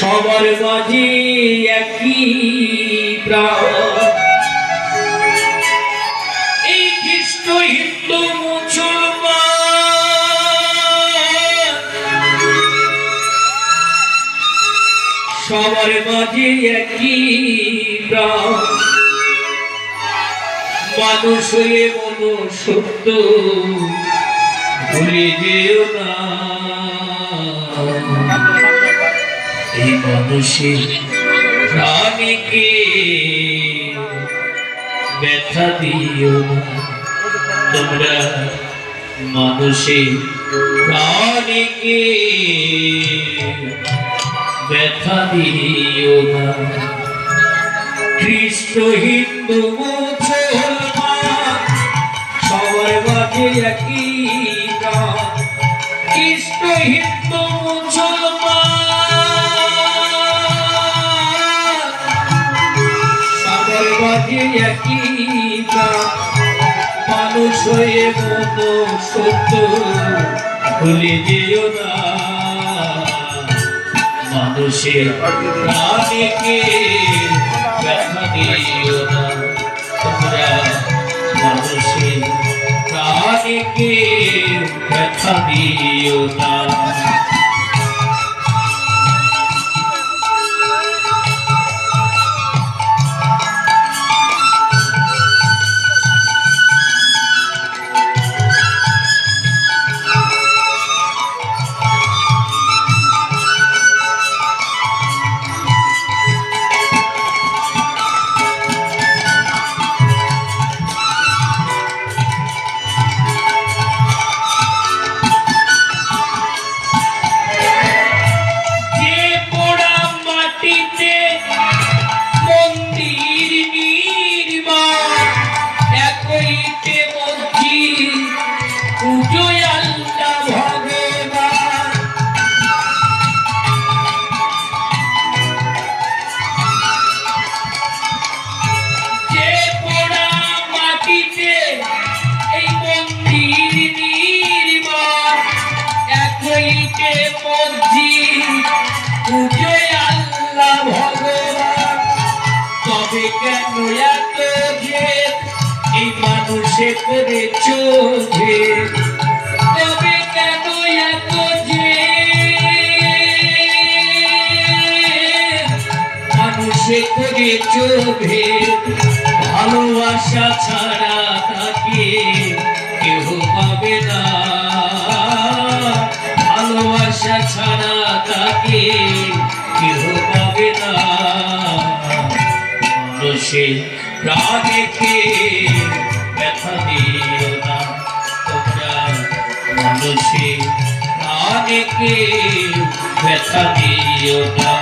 সবার মাঝে একই প্রাণ, এই খ্রিস্ট হিন্দু মুসলমান, সবার মাঝে একই প্রাণ। মানুষ হয়ে বলো সত্য ভুলে যেও না, এই মানুষের প্রাণীকে ব্যথা দিও না। তোমরা মানুষের প্রাণীকে ব্যথা দিও না। খ্রিস্ট হিন্দু মুসলমান সবার মাঝে একই প্রাণ, খ্রিস্ট হিন্দু মুসলমান সবার মাঝে একই প্রাণ। মানুষ হয়ে মতো সত্য ভুলে যেও না, মানুষের প্রাণীকে ব্যথা দিও না। তোমরা মানুষের প্রাণীকে ব্যথা দিও না। তবে কেন এত জেদ এই মানুষে করেছ ভেদ, তবে কেন এত জেদ মানুষে করেছ ভেদ। ভালোবাসা ছাড়া তাকে কেহ পাবে না, ভালোবাসা ছাড়া তাকে কেহ পাবে না। মানুষের প্রাণীকে ব্যথা দিও না, তোমরা মানুষের প্রাণীকে ব্যথা দিও না।